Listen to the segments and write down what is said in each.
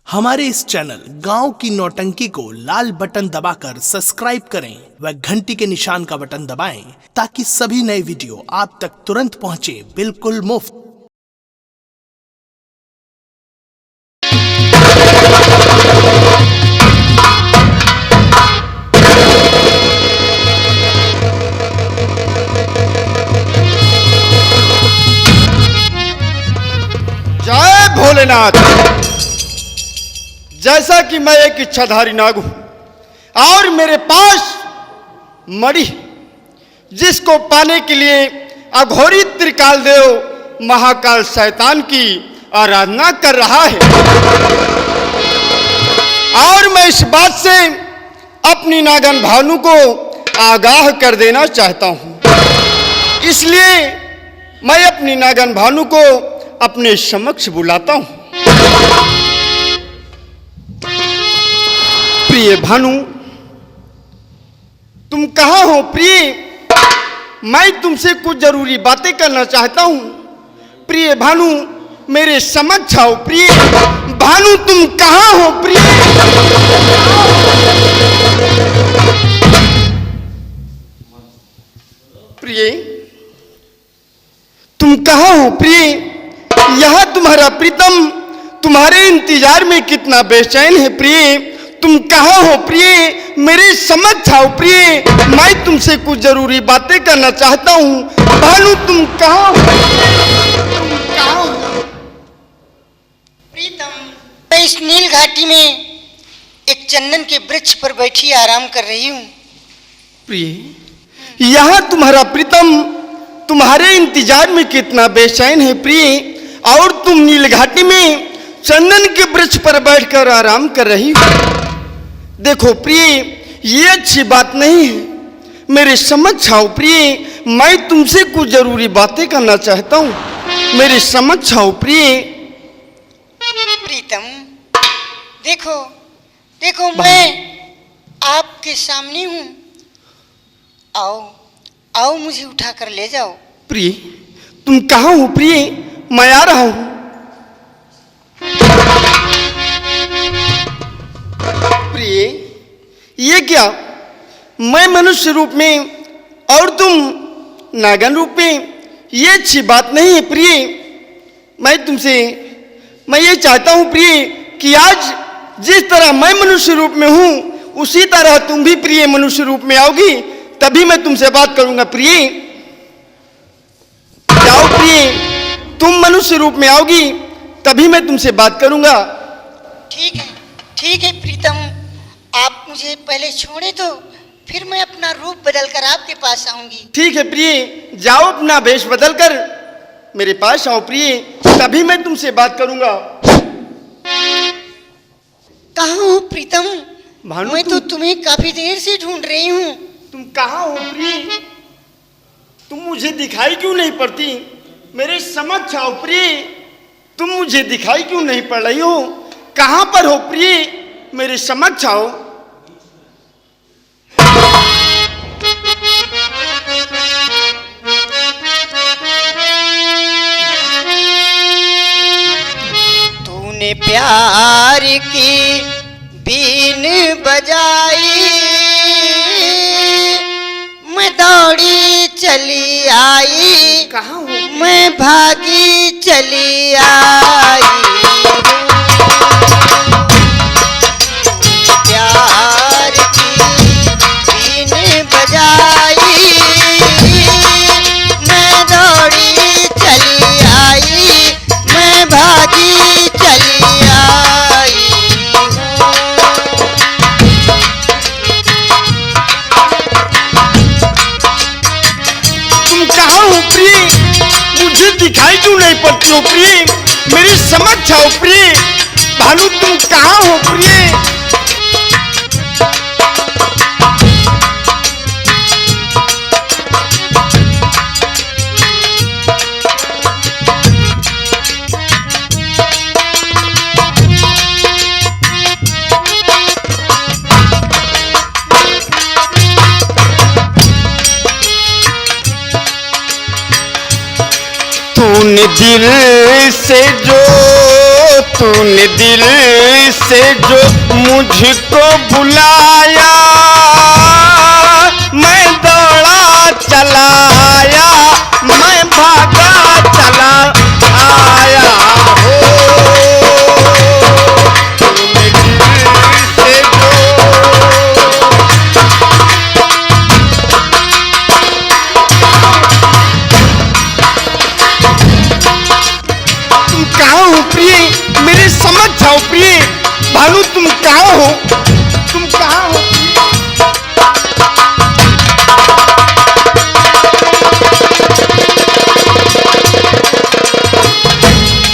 हमारे इस चैनल गांव की नौटंकी को लाल बटन दबाकर सब्सक्राइब करें व घंटी के निशान का बटन दबाएं ताकि सभी नए वीडियो आप तक तुरंत पहुंचे बिल्कुल मुफ्त। जय भोलेनाथ। जैसा कि मैं एक इच्छाधारी नाग हूं और मेरे पास मणि जिसको पाने के लिए अघोरी त्रिकाल देव महाकाल शैतान की आराधना कर रहा है, और मैं इस बात से अपनी नागन भानु को आगाह कर देना चाहता हूं। इसलिए मैं अपनी नागन भानु को अपने समक्ष बुलाता हूं। प्रिय भानु, तुम कहाँ हो प्रिय? मैं तुमसे कुछ जरूरी बातें करना चाहता हूं। प्रिय भानु, मेरे समक्ष आओ। प्रिय भानु, तुम कहाँ हो प्रिय? प्रिय तुम कहाँ हो प्रिय? यह तुम्हारा प्रीतम तुम्हारे इंतजार में कितना बेचैन है। प्रिय तुम कहाँ हो प्रिय? मेरे समक्ष आओ प्रिय, मैं तुमसे कुछ जरूरी बातें करना चाहता हूँ। भानु, तुम कहाँ हो? प्रीतम, मैं इस नील घाटी में एक चंदन के वृक्ष पर बैठी आराम कर रही हूँ। प्रिय यहाँ तुम्हारा प्रीतम तुम्हारे इंतजार में कितना बेचैन है प्रिय, और तुम नील घाटी में चंदन के वृक्ष पर बैठकर आराम कर रही हो। देखो प्रिय, ये अच्छी बात नहीं है। मेरे समक्ष आओ प्रिय, मैं तुमसे कुछ जरूरी बातें करना चाहता हूँ। मेरे समक्ष आओ प्रिय। प्रीतम, देखो देखो, मैं आपके सामने हूँ। आओ आओ, मुझे उठाकर ले जाओ। प्रिय तुम कहाँ हो प्रिय? मैं आ रहा हूँ। प्रिय ये क्या? मैं मनुष्य रूप में और तुम नागन रूप में, ये अच्छी बात नहीं है प्रिय। मैं ये चाहता हूँ प्रिय कि आज जिस तरह मैं मनुष्य रूप में हूँ उसी तरह तुम भी प्रिय मनुष्य रूप में आओगी, तभी मैं तुमसे बात करूंगा। प्रिय जाओ प्रिय, तुम मनुष्य रूप में आओगी तभी मैं तुमसे बात करूंगा। ठीक है प्रीतम, आप मुझे पहले छोड़े तो फिर मैं अपना रूप बदलकर आपके पास आऊंगी। ठीक है प्रिय, जाओ अपना वेश बदलकर मेरे पास आओ प्रिय, तभी मैं तुमसे बात करूंगा। कहाँ हो प्रीतम? भानु, मैं तो तुम्हें काफी देर से ढूंढ रही हूँ। तुम कहाँ हो प्रिय? तुम मुझे दिखाई क्यों नहीं पड़ती? मेरे समक्ष आओ प्रिय, तुम मुझे दिखाई क्यों नहीं पड़ रही हो? कहाँ पर हो प्रिय? मेरे समक्ष आओ। तूने प्यार की बीन बजाई, मैं दौड़ी चली आई। कहाँ हो? मैं भागी चली आई। प्यार की बीन बजाई, मैं दौड़ी चली आई। मैं भागी चली आई। तुम कहाँ हो प्रिय? मुझे दिखाई क्यों नहीं पड़ती हो प्रिय? मेरी समक्ष आओ प्रिय। भानु, तुम कहाँ हो प्रिय? तूने दिल से जो तूने दिल से जो मुझको बुलाया, मैं दौड़ा चला आया, मैं भागा चला आया हो। तूने दिल से जो कहाँ हो प्रिय, मेरे समझ जाओ प्रिय। भानु तुम कहाँ हो, तुम कहाँ हो?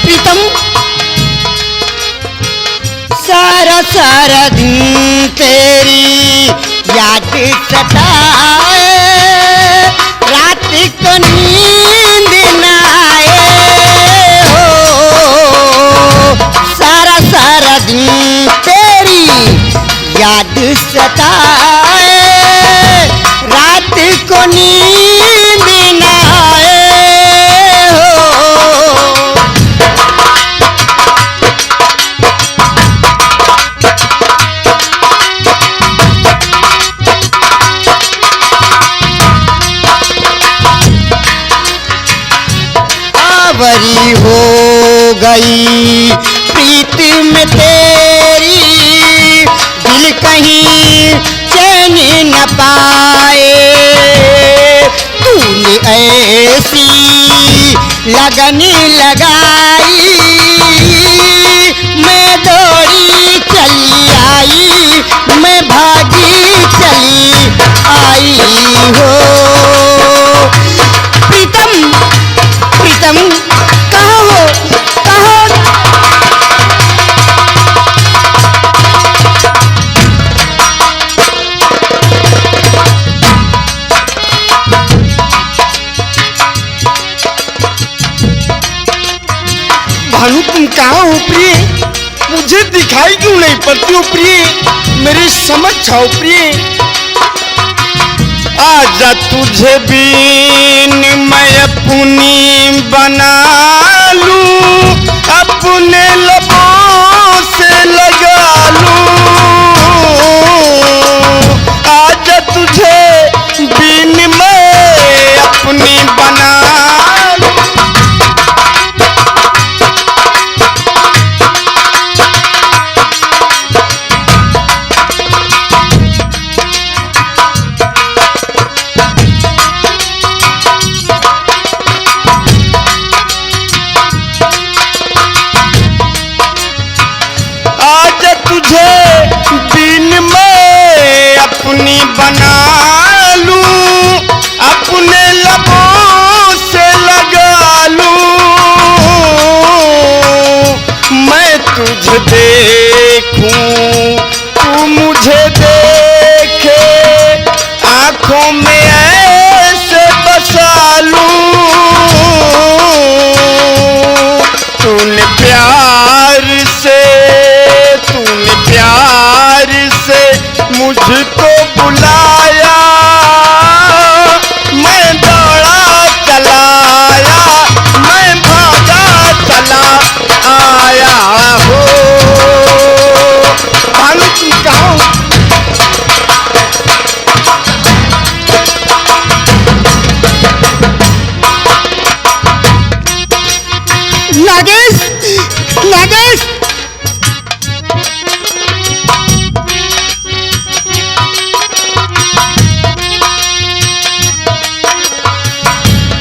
प्रीतम, सारा सारा दिन तेरी याद सताए, रात को नींद न आए हो। सारा सारा दिन तेरी याद सताए, रात को नींद न आए हो। आवरी हो गई प्रीत में तेरी, दिल कहीं चैन न पाए। तूने ऐसी लगन लगाई, मैं दौड़ी चली आई, मैं भागी चली आई हो। प्रीतम, प्रीतम कहाँ हो, कहाँ? भानु तुम कहाँ हो प्रिय, मुझे दिखाई क्यों नहीं पड़ती हो प्रिय, मेरी समझ जाओ प्रिय। आजा तुझे बीन मैं अपनी बना लूं, अपने लबों से लगा लूं। आजा तुझे बीन मैं अपनी बना लूं। अपनी बना लूं, अपने लबों से लगा लूं। मैं तुझे देखूं, तू मुझे देखे, आंखों में ऐसे बसा लूं। तूने प्यार से मुझको बुलाया, मैं दौड़ा चला आया, मैं भागा चला आया हो। भानु तुम कहाँ हो? नागेश, नागेश,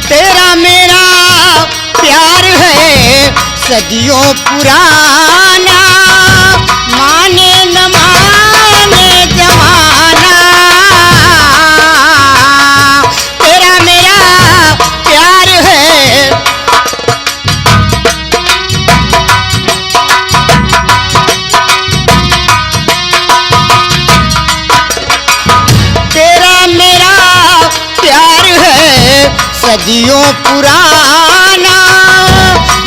तेरा मेरा प्यार है सदियों पुराना, माने न माने जमाना। तेरा मेरा प्यार है, तेरा मेरा प्यार है सदियों पुराना,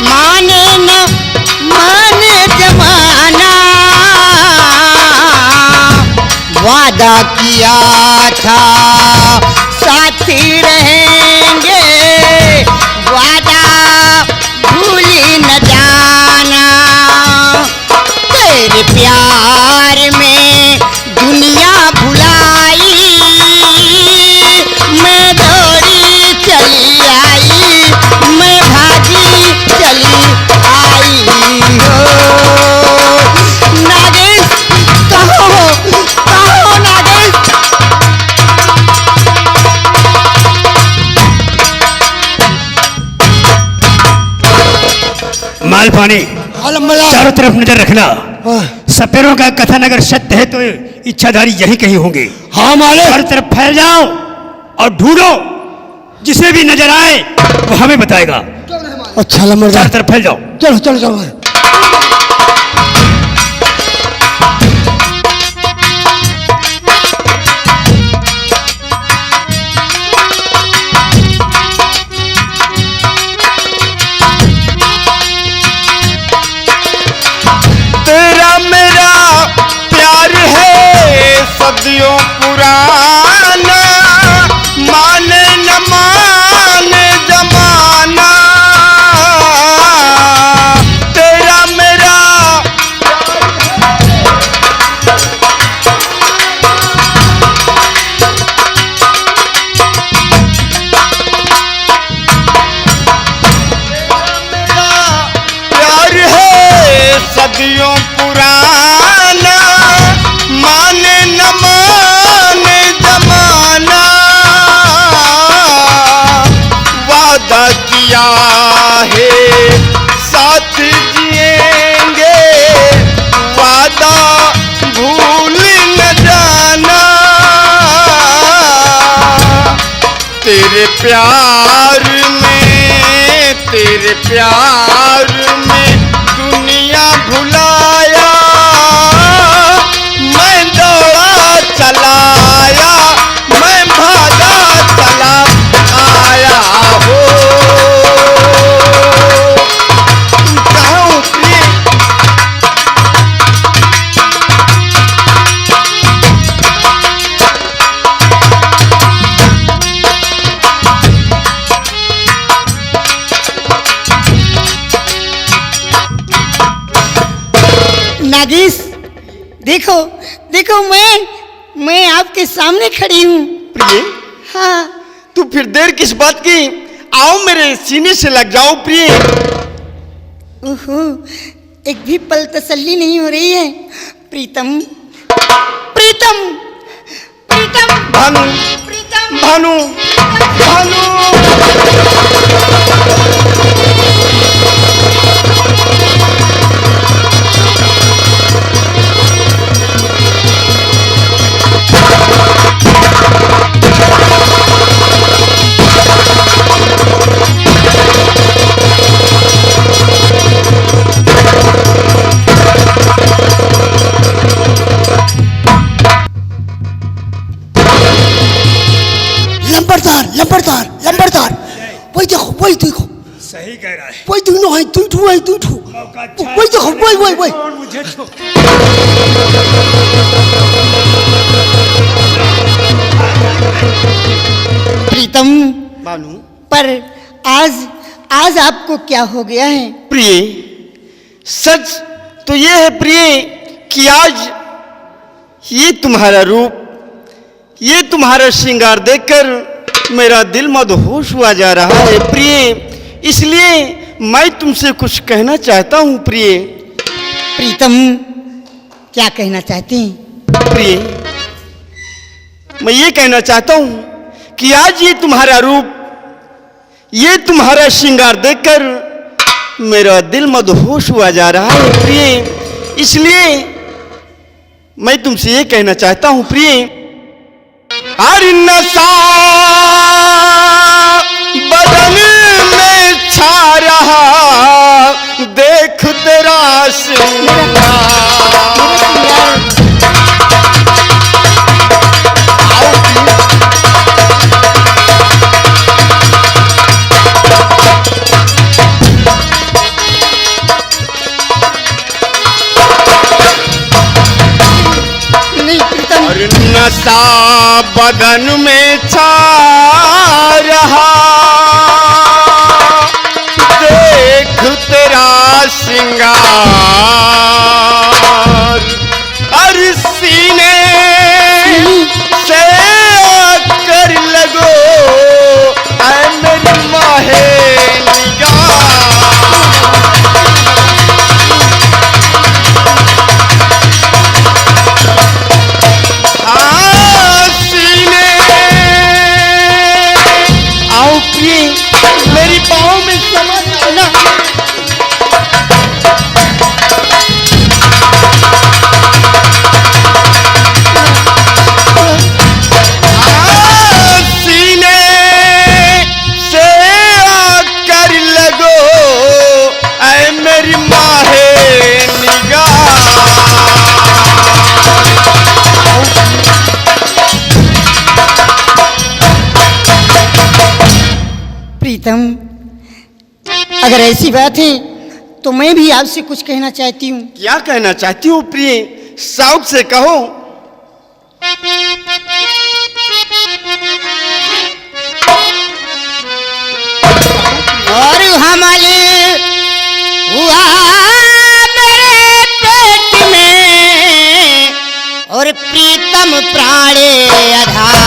माने न माने जमाना। वादा किया था साथी रहेंगे, वादा भूल न जाना। भवानी, चारों तरफ नजर रखना। सपेरों का कथन अगर सत्य है तो इच्छाधारी यही कहीं होंगे। हाँ मालिक। चारों तरफ फैल जाओ और ढूंढो, जिसे भी नजर आए वो हमें बताएगा। अच्छा लंबरदार, चारों तरफ फैल जाओ। चलो चलो चलो। तेरा मेरा प्यार है सदियों पुराना, माने न माने जमाना। तेरा मेरा प्यार है सदियों पुराना, माने न माने जमाना। वादा किया है साथ जिएंगे, वादा भूल न जाना। तेरे प्यार में दुनिया भुलाया, मैं दौड़ा चलाया, मैं भागा चला आया हो। तुम कहाँ उतरी? नागिस, देखो देखो, मैं आपके सामने खड़ी हूँ। प्रिय, हाँ। तू फिर देर किस बात की? आओ मेरे सीने से लग जाओ प्रिय। ओहो, एक भी पल तसल्ली नहीं हो रही है। प्रीतम प्रीतम प्रीतम भानु, प्रीतम भानु, भानु। लंबरदार लंबरदार, वही देखो सही कह रहा है। वही दोनों है, दुठू है, दुठू। मौका अच्छा वही देखो, वही कौन मुझे प्रीतम, भानु, पर आज आपको क्या हो गया है? प्रिय, सच तो ये है प्रिय कि आज ये तुम्हारा रूप, ये तुम्हारा श्रृंगार देखकर मेरा दिल मदहोश हुआ जा रहा है प्रिय। इसलिए मैं तुमसे कुछ कहना चाहता हूँ प्रिय। प्रीतम, क्या कहना चाहती हैं? प्रिय, मैं ये कहना चाहता हूँ कि आज ये तुम्हारा रूप, ये तुम्हारा श्रृंगार देखकर मेरा दिल मदहोश हुआ जा रहा है प्रिय। इसलिए मैं तुमसे ये कहना चाहता हूँ प्रिय, हर नशा बदन में छा रहा, देख तेरा श्रृंगार। नशा बदन में छा रहा, देख तेरा श्रृंगार। हर सीने से कर लगो ऐ मेरी माहे निगाह। मेरी बाहों में समा जाना। ऐसी बात है तो मैं भी आपसे कुछ कहना चाहती हूँ। क्या कहना चाहती हो प्रिय, शौक से कहो। और हमले हुआ मेरे पेट में और प्रीतम प्राणे आधार।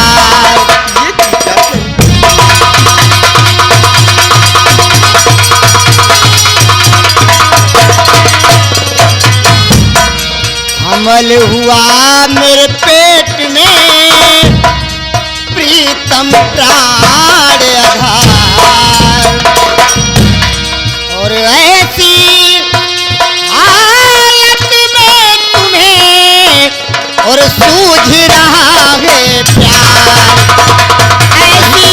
हमल हुआ मेरे पेट में प्रीतम प्राण आधार। और ऐसी हालत में तुम्हें और सूझ रहा है प्यार। ऐसी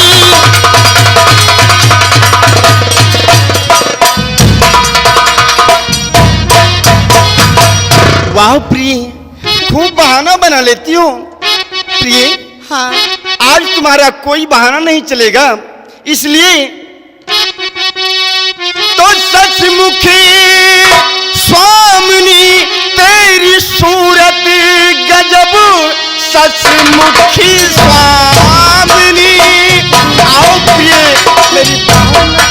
वाह प्रिय, खूब बहाना बना लेती हो प्रिय। हाँ आज तुम्हारा कोई बहाना नहीं चलेगा, इसलिए तो सचमुखी स्वामिनी तेरी सूरत गजब, सचमुखी स्वामिनी। आओ प्रिय मेरी बाहों में।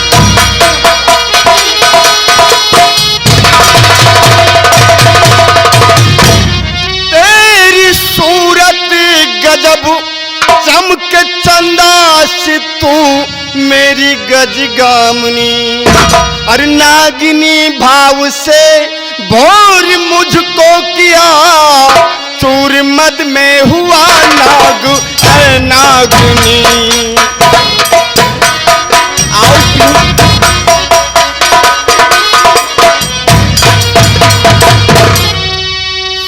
तेरी सूरत गजब चमक चंदास तू मेरी गजगामनी। अरे नागिनी भाव से भोर मुझको किया, चूर मद में हुआ नाग है नागिनी। आओ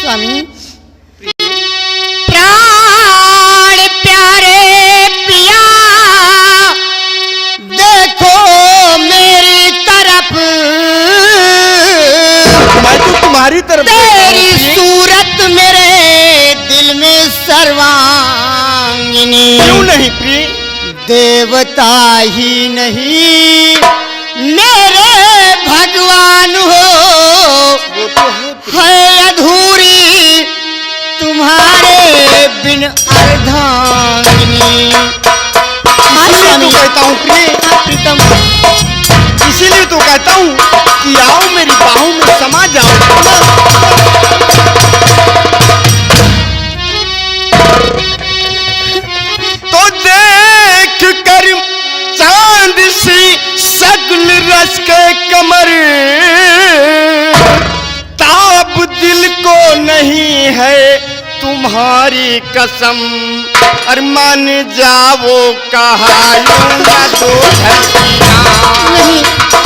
स्वामी। प्राण प्यारे पिया देखो मेरी तरफ, मैं तो तुम्हारी तरफ तेरी सूरत मेरे दिल में सर्वांगिनी। क्यों नहीं प्रिय? देवता ही नहीं मेरे भगवान हो, वो तो है है अधूरी तुम्हारे बिन अर्धांगिनी। इसीलिए तो कहता हूँ प्रिय, प्रीतम इसीलिए तो कहता हूँ कि आओ मेरी बाहों में समा जाओ। तो देख कर चांद सी सगल रस के कमर, ताब दिल को नहीं है तुम्हारी कसम। और मान जाओ कहा यूं ना दो धरतियां। नहीं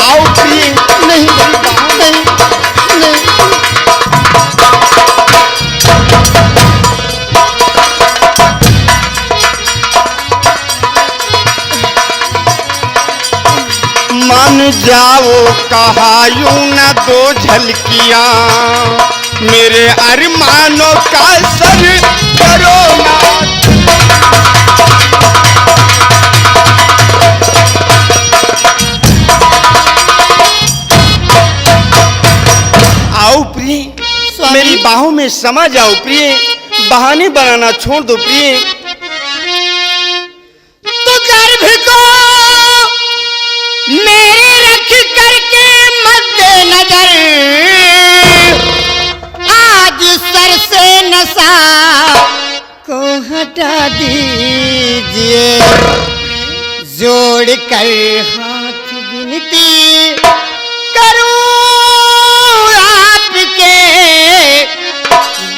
आओ प्रिय नहीं नहीं नहीं। मान जाओ कहा यूं न दो झलकियां, मेरे अरमानों का सर करो ना। आओ प्रिय मेरी बाहों में समा जाओ प्रिय, बहाने बनाना छोड़ दो प्रिय। तो गर्भ को मेरे रख करके मद्देनजर, आज सर से नशा को हटा दीजिए। जोड़ कर हाथ विनती करूं आपके,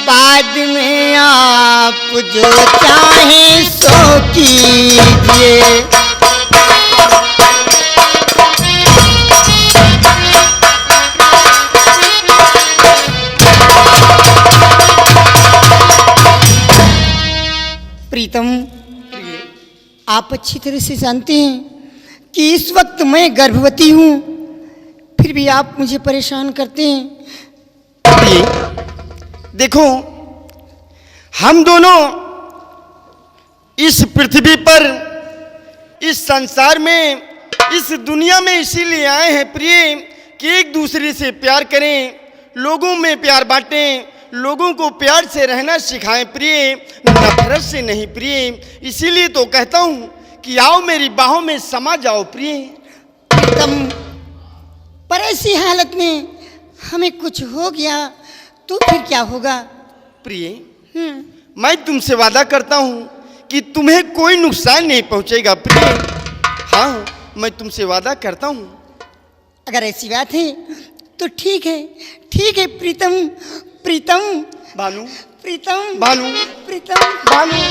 बाद में आप जो चाहें सो कीजिए। प्रीतम, आप अच्छी तरह से जानते हैं कि इस वक्त मैं गर्भवती हूँ, फिर भी आप मुझे परेशान करते हैं। प्रिय देखो, हम दोनों इस पृथ्वी पर, इस संसार में इस दुनिया में इसीलिए आए हैं प्रिय कि एक दूसरे से प्यार करें, लोगों में प्यार बांटें, लोगों को प्यार से रहना सिखाएं प्रिय, नफरत से नहीं प्रिय। इसीलिए तो कहता हूँ कि आओ मेरी बाहों में समा जाओ प्रिय। प्रीतम, पर ऐसी हालत में हमें कुछ हो गया तो फिर क्या होगा? प्रिय, मैं तुमसे वादा करता हूँ कि तुम्हें कोई नुकसान नहीं पहुँचेगा प्रिय। हाँ, मैं तुमसे वादा करता हूँ। अगर ऐसी बात है तो ठीक है प्रीतम, प्रीतम, भानु, प्रीतम, भानु, प्रीतम, भानु।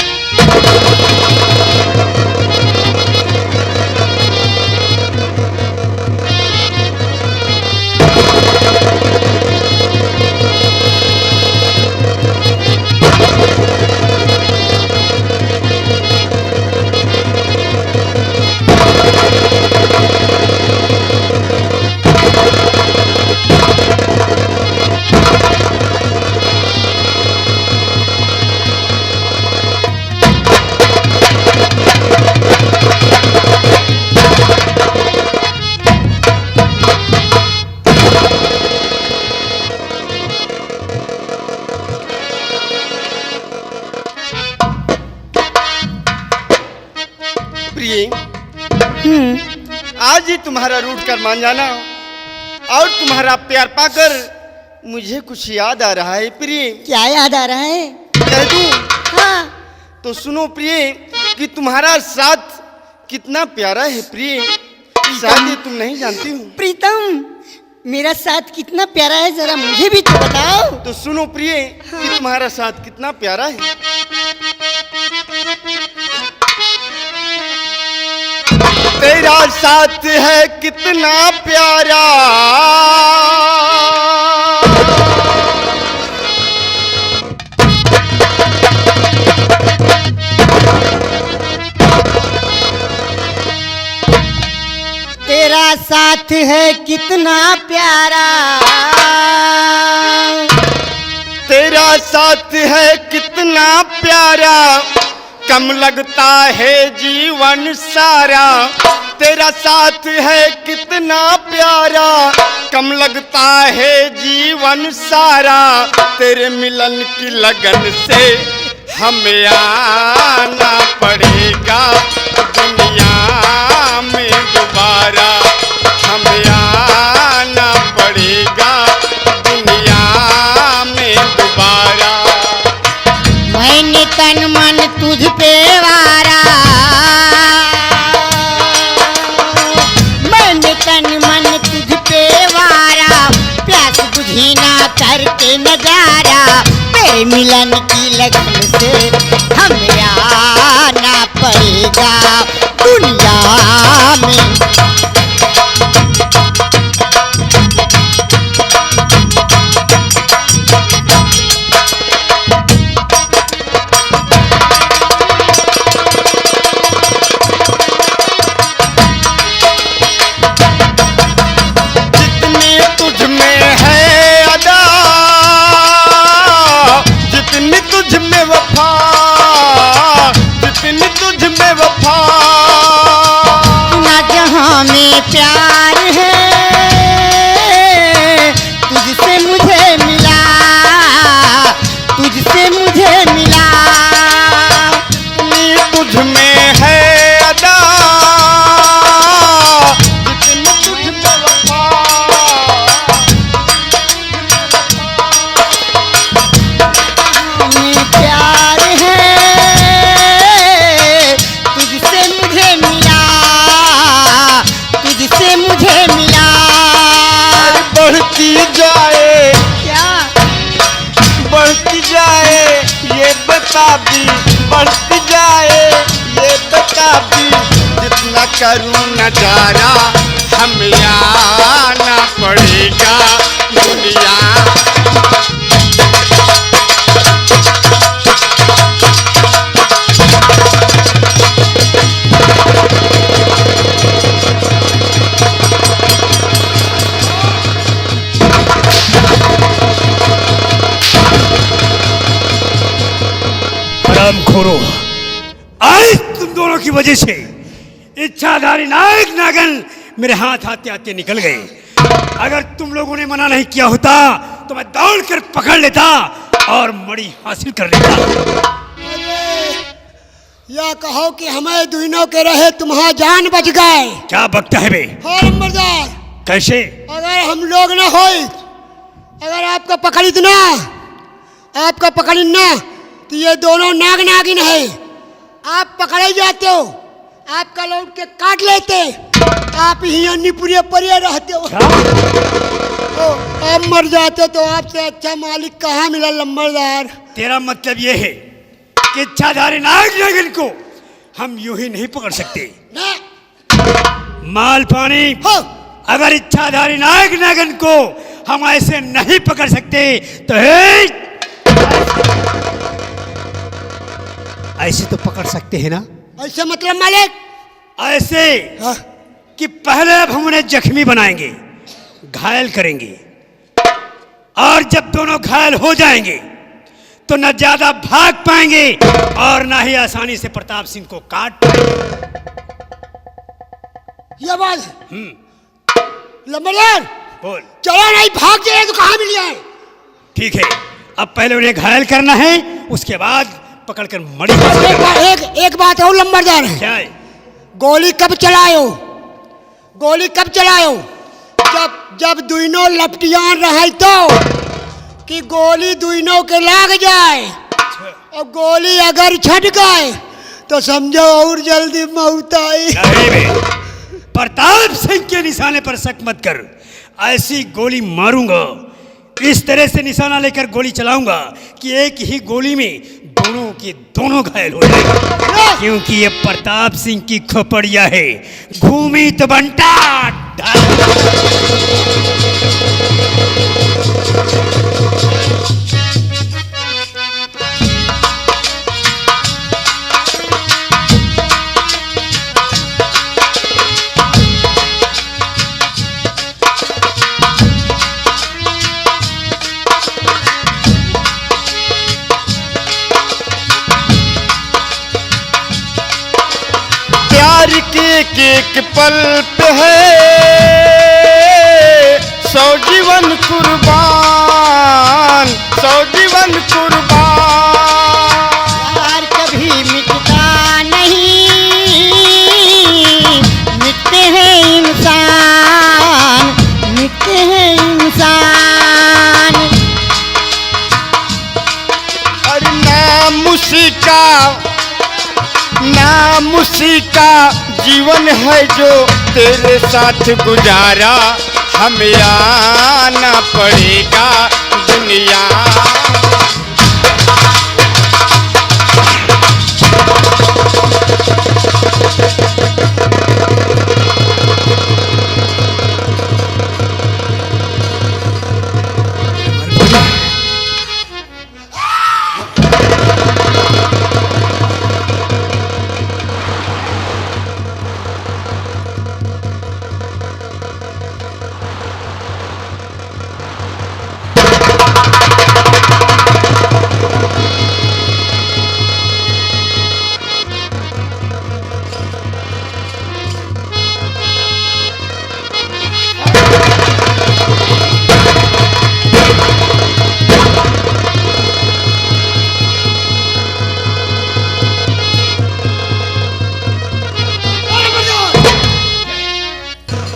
प्रिय, आज ही तुम्हारा रूठ कर मान जाना और तुम्हारा प्यार पाकर मुझे कुछ याद आ रहा है प्रिय। क्या याद आ रहा है? कह दूं? हाँ, तो सुनो प्रिय कि तुम्हारा साथ कितना प्यारा है प्रिय, शायद ये तुम नहीं जानती हो। प्रीतम, मेरा साथ कितना प्यारा है जरा मुझे भी तो बताओ। तो सुनो प्रिय कि तुम्हारा साथ कितना प्यारा है। तेरा साथ है कितना प्यारा, तेरा साथ है कितना प्यारा, तेरा साथ है कितना प्यारा, कम लगता है जीवन सारा। तेरा साथ है कितना प्यारा, कम लगता है जीवन सारा। तेरे मिलन की लगन से हमें आना पड़ेगा दुनिया में दोबारा, हमें आना पड़ेगा दुनिया में दोबारा। मैंने तन मन तुझ पे वारा, मैंने तन मन तुझ पे वारा, प्यास बुझी ना करके नजारा। तेरे मिलन की लगन से हमें आना पड़ेगा दुनिया में। प्यार है तुझसे मुझे मिला, तुझसे मुझे मिला। तुझ में है अदा जितनी तुझ में वफा, हमें प्यार है तुझसे मुझे मिला, तुझसे मुझे मिला। बढ़ती जाए क्या बढ़ती जाए ये बता भी, बढ़ती जाए ये बता भी, जितना करूँ नजारा हमें आना पड़ेगा दुनिया। खोरो, आज तुम दोनों की वजह से इच्छाधारी नायक नागन मेरे हाथ आते आते निकल गए। अगर तुम लोगों ने मना नहीं किया होता तो मैं दौड़कर पकड़ लेता और मणि हासिल कर लेता। या कहो कि हमें दोनों के रहे तुम्हारा जान बच गए। क्या बकता है बे? हाँ नंबरदार, कैसे? अगर हम लोग ना हो, अगर आपका पकड़ी ना, आपका पकड़ी ना, तो ये दोनों नाग नागिन है। आप पकड़े जाते हो, आपका लौट के काट लेते, आप ही अन्नीपुरी परिया रहते हो। तो आप मर जाते तो आपसे अच्छा मालिक कहाँ मिला नंबरदार। तेरा मतलब ये है कि इच्छाधारी नायक नागिन को हम यूं ही नहीं पकड़ सकते? ना माल पानी, हो अगर इच्छाधारी नायक नागिन को हम ऐसे नहीं पकड़ सकते तो ऐसे तो पकड़ सकते हैं ना? ऐसे मतलब मालिक? ऐसे हाँ। कि पहले अब हम उन्हें जख्मी बनाएंगे, घायल करेंगे, और जब दोनों घायल हो जाएंगे तो न ज्यादा भाग पाएंगे और न ही आसानी से प्रताप सिंह को काट पाएंगे। ये बात नंबरदार, बोल। चलो नहीं भाग जाए तो कहाँ मिल जाए? ठीक है, अब पहले उन्हें घायल करना है, उसके बाद पकड़कर मणि एक बात और नंबरदार, क्या है? गोली कब चलायो? गोली कब चलायो? जब दोनों लपटियां रहे तो कि गोली दोनों के लाग जाए, और गोली अगर छट गए तो समझो और जल्दी मौत आई। नहीं बे, प्रताप सिंह के निशाने पर शक मत कर। ऐसी गोली मारूंगा, इस तरह से निशाना लेकर गोली चलाऊंगा कि एक ही गोली में दोनों के दोनों घायल हो जाएंगे, क्योंकि ये प्रताप सिंह की खोपड़िया है। घूमी तो बंटा प्यार के एक पल पे है 100 जीवन कुर्बान, 100 जीवन कुर्बान। प्यार कभी मिटता नहीं, मिटते हैं इंसान, मिटते हैं इंसान। और नाम उसी का जीवन है जो तेरे साथ गुजारा, हमें आना पड़ेगा दुनिया।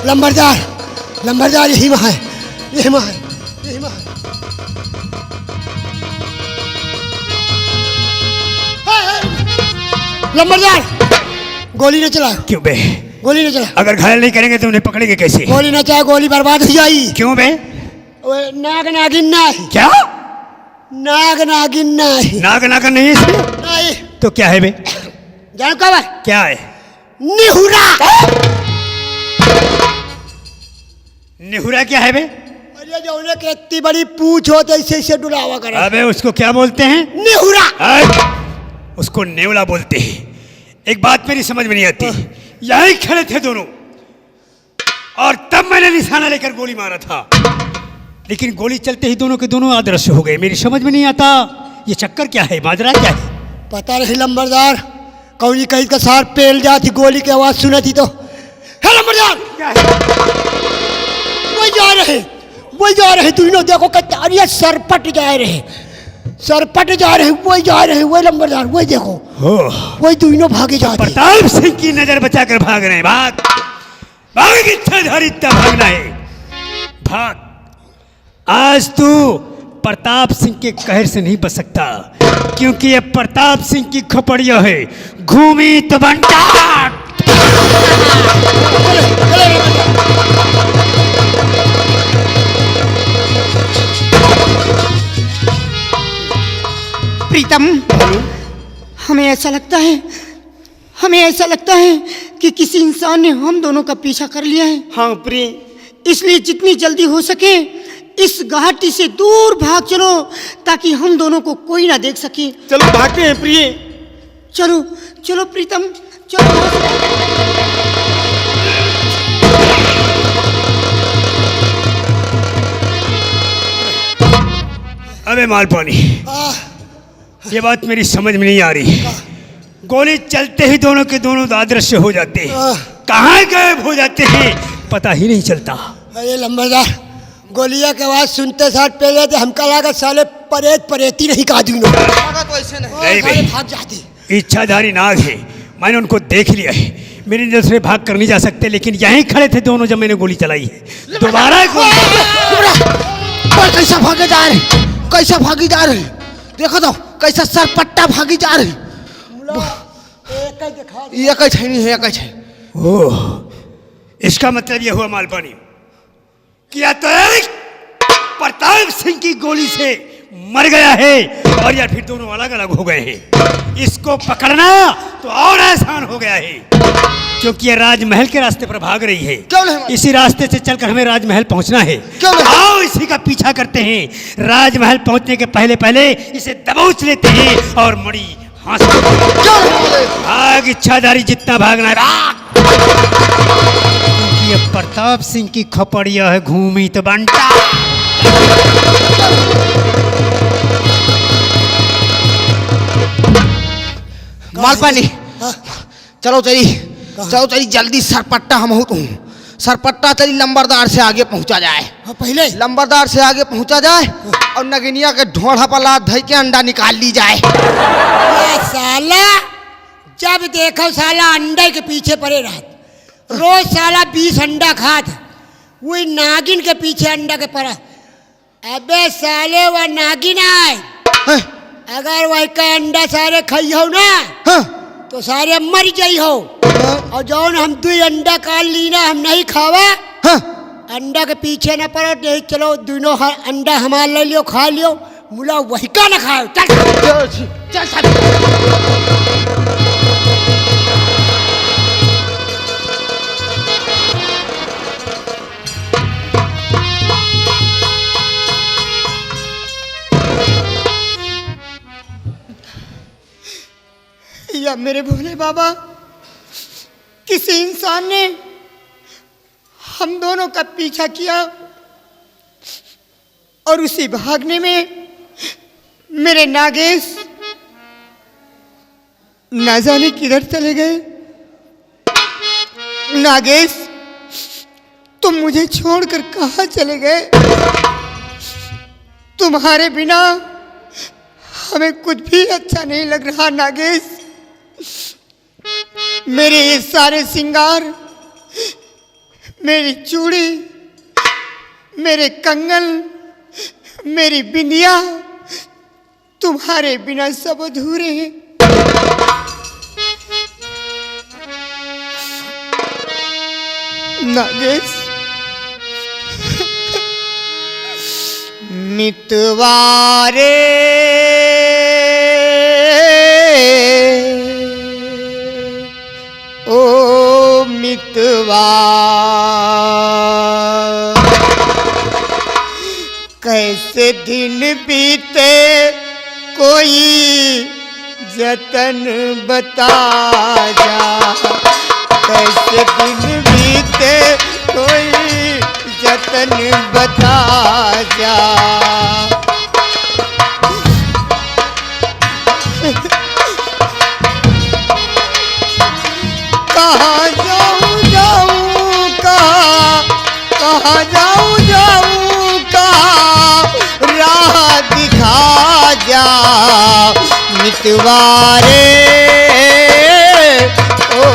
नंबरदार, नंबरदार यही वहाँ है, यही वहाँ है, यही वहाँ है। नंबरदार, गोली न चलाओ। क्यों बे? गोली न चलाओ। अगर घायल नहीं करेंगे तो उन्हें पकड़ेंगे कैसे? गोली न चाहे, गोली बर्बाद हो जाएगी। क्यों बे? नाग नागिन नहीं। क्या? नाग नागिन नहीं। नाग नागिन नहीं इसमें? नहीं तो क्या है बे? जानो कब है? क्या है? निहुरा। निहुरा क्या है बे? अरे जो उन्हें कि इतनी बड़ी पूछ होते इसे डुलावा करे। अबे उसको क्या बोलते हैं? निहुरा। उसको नेवला बोलते हैं। एक बात मेरी समझ में नहीं आती, यहीं खड़े थे दोनों और तब मैंने निशाना लेकर गोली मारा था, लेकिन गोली चलते ही दोनों के दोनों अदृश्य हो गए। मेरी समझ में नहीं आता ये चक्कर क्या है, माजरा क्या है? पता नहीं लंबरदार, कौनी कहीं का सार पेल जाती, गोली की आवाज सुना थी तो हेलो मर्दान वही जा रहे दोनों, देखो कतारिया सरपट जा रहे, सरपट जा रहे, वही जा रहे, वही लंबरदार, वही देखो वही दोनों भागे जाते। प्रताप सिंह की नजर बचाकर भाग रहे हैं। भाग भाग, इच्छाधारी इतना भागना है, भाग। आज तू प्रताप सिंह के कहर से नहीं बच सकता, क्योंकि ये प्रताप सिंह की खपड़िया है, घूमी तो बंटा। प्रीतम, हमें ऐसा लगता है कि किसी इंसान ने हम दोनों का पीछा कर लिया है। हाँ प्रिय, इसलिए जितनी जल्दी हो सके इस घाटी से दूर भाग चलो, ताकि हम दोनों को कोई ना देख सके। चलो भागते हैं प्रिय। चलो चलो प्रीतम, चलो। अबे मालपानी, ये बात मेरी समझ में नहीं आ रही। गोली चलते ही दोनों के दोनों अदृश्य हो जाते हैं, कहाँ गायब हो जाते हैं पता ही नहीं चलता। अरे लंबरदार, गोलियां की आवाज सुनते साथ पहले तो हमका लगा साले परेती नहीं का दूंगा, नहीं भाई, भाग जाते। इच्छाधारी नाग है, मैंने उनको देख लिया है, मेरी नजर से भाग कर नहीं जा सकते, लेकिन यहीं खड़े थे दोनों जब मैंने गोली चलाई है। दोबारा कैसा भागे जा रहे, कैसा भागी जा रहे, देखो तो कैसा सरपट्टा भागी जा रहे। ओह, इसका मतलब यह हुआ मालपानी कि या तो एक प्रताप सिंह की गोली से मर गया है, और या फिर दोनों अलग अलग हो गए हैं। इसको पकड़ना तो और आसान हो गया है, क्योंकि ये राजमहल के रास्ते पर भाग रही है। इसी रास्ते से चलकर हमें राजमहल पहुंचना है। आओ इसी का पीछा करते हैं। राजमहल पहुंचने के पहले पहले इसे दबोच लेते हैं और मणि हाथ भाग, इच्छाधारी जितना भागना है भाग। क्योंकि ये प्रताप सिंह की खपड़िया है, घूमी तो बंटा। मालपानी, चलो चली जल्दी, सरपट्टा हम हो तू, सरपट्टा चली लंबरदार से आगे पहुंचा जाए। पहले लंबरदार से आगे पहुंचा जाए और नगिनिया के ढोढ़ा पर लात धई के अंडा निकाल ली जाए। साला जब देखो साला अंडे के पीछे पड़े रहत, रोज साला 20 अंडा खात, वही नागिन के पीछे अंडा के पड़ा। अबे साले वह नागिन आए, अगर वह का अंडा सारे खाई हो ना तो सारे मर जाई हो। और जौन हम 2 अंडा काल ली ना, हम नहीं खावा, अंडा के पीछे ना पड़ो, नहीं चलो दोनों अंडा हमार ले लियो, खा लियो, मुला वही का ना खाओ। चल या मेरे भोले बाबा, किसी इंसान ने हम दोनों का पीछा किया और उसी भागने में मेरे नागेश ना जाने किधर चले गए। नागेश, तुम मुझे छोड़कर कहाँ चले गए? तुम्हारे बिना हमें कुछ भी अच्छा नहीं लग रहा नागेश। मेरे ये सारे श्रृंगार, मेरी चूड़ी, मेरे कंगन, मेरी बिंदिया तुम्हारे बिना सब अधूरे हैं। नागेश, मितवारे ओ मितवा, कैसे दिन बीते कोई जतन बता जा, कैसे दिन बीते कोई जतन बता जा। कहाँ जाऊँ जाऊँ कहाँ जाऊँ जाऊँ कहाँ राह दिखा जा मितवारे ओ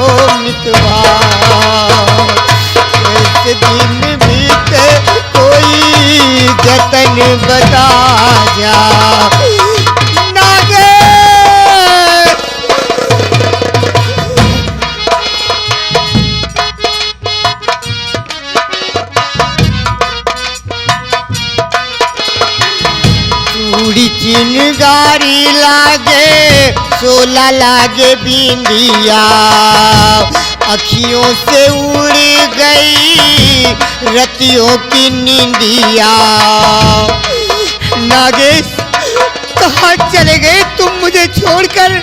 मितवा ऐसे दिन बीते कोई जतन बता जा नागे चूड़ी चिनगारी लागे सोला लागे बिंदिया अखियों से उड़ गई रतियों की नींदिया नागेश कहाँ चले गए तुम मुझे छोड़कर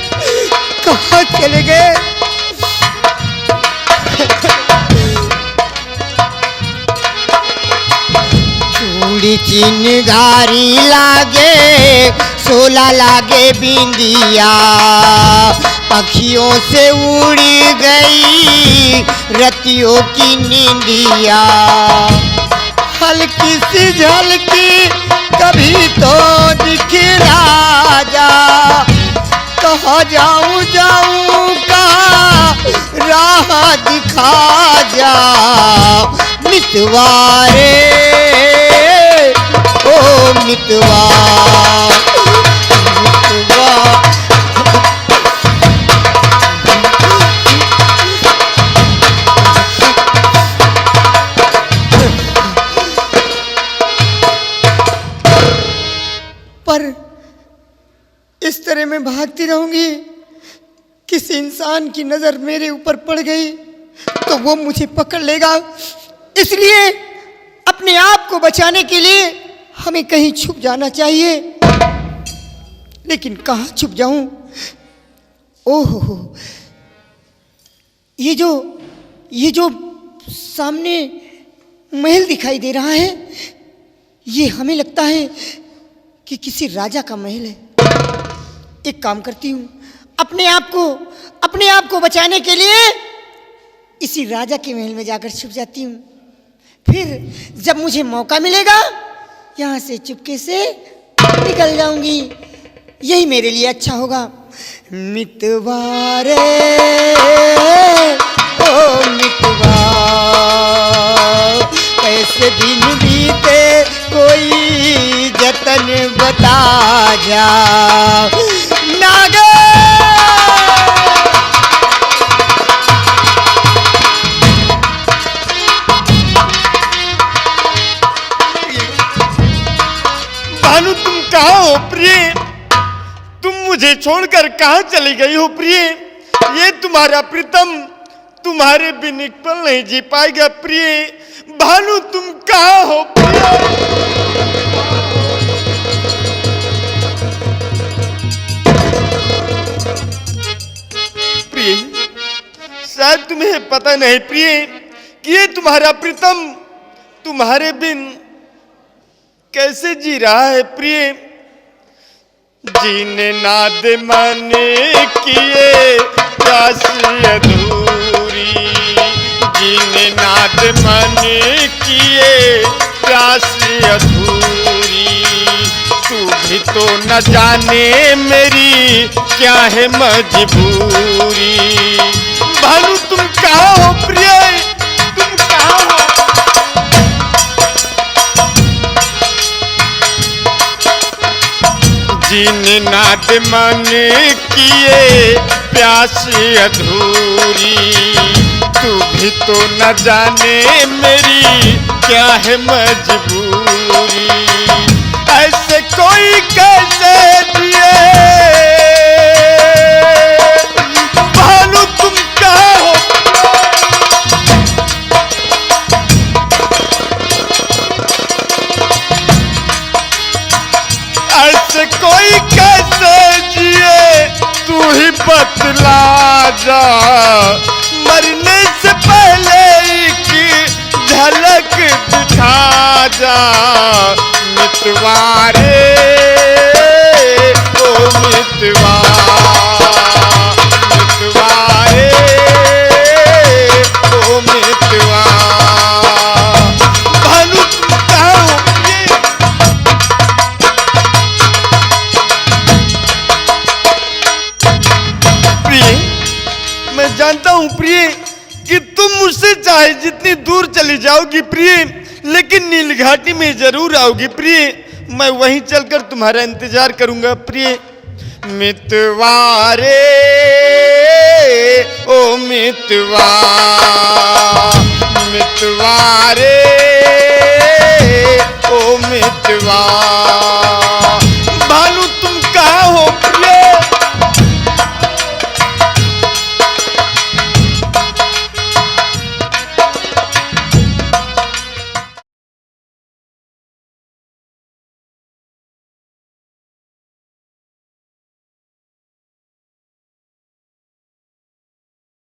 कहाँ चले गए चूड़ी चिनगारी लागे सोला लागे बिंदिया अखियों से उड़ गई रतियों की नींदिया हल्की सी झलकी कभी तो दिखला जा कहाँ जाऊँ जाऊँ कहाँ राह दिखा जा मितवारे ओ मितवा मितवा पर इस तरह मैं भागती रहूंगी किसी इंसान की नजर मेरे ऊपर पड़ गई तो वो मुझे पकड़ लेगा इसलिए अपने आप को बचाने के लिए हमें कहीं छुप जाना चाहिए लेकिन कहाँ छुप जाऊं ओहो ये जो सामने महल दिखाई दे रहा है ये हमें लगता है कि किसी राजा का महल है एक काम करती हूँ अपने आप को बचाने के लिए इसी राजा के महल में जाकर छुप जाती हूँ फिर जब मुझे मौका मिलेगा यहाँ से चुपके से निकल जाऊंगी यही मेरे लिए अच्छा होगा मितवारे ओ मितवा कैसे दिन बीते कोई जतन बता जा नागे भानु तुम कहाँ हो प्रिय तुम मुझे छोड़कर कहाँ चली गई हो प्रिय ये तुम्हारा प्रीतम तुम्हारे बिन एक पल नहीं जी पाएगा प्रिय भानु तुम कहाँ हो प्रिय शायद तुम्हें पता नहीं प्रिय कि ये तुम्हारा प्रीतम तुम्हारे बिन कैसे जी रहा है प्रिय जीने ना दे मन किए प्यास अधूरी जीने ना दे मन किए प्यास अधूरी तू भी तो न जाने मेरी क्या है मजबूरी भानु तुम कहाँ हो प्रिय तुम कहाँ हो जीने नाद मन किए प्यास अधूरी तू भी तो न जाने मेरी क्या है मजबूरी ऐसे कोई कैसे दिए भानु तुम कहाँ हो ऐसे कोई कैसे जिए तू ही बतला जा मरने से पहले की झलक दिखा जा मितवारे ओ मितवा मितवारे जानता हूँ प्रिय कि तुम मुझसे चाहे जितनी दूर चली जाओगी प्रिय, लेकिन नील घाटी में जरूर आओगी प्रिय। मैं वहीं चलकर तुम्हारा इंतजार करूंगा प्रिय। मितवारे ओ मितवा, मितवारे ओ मितवा।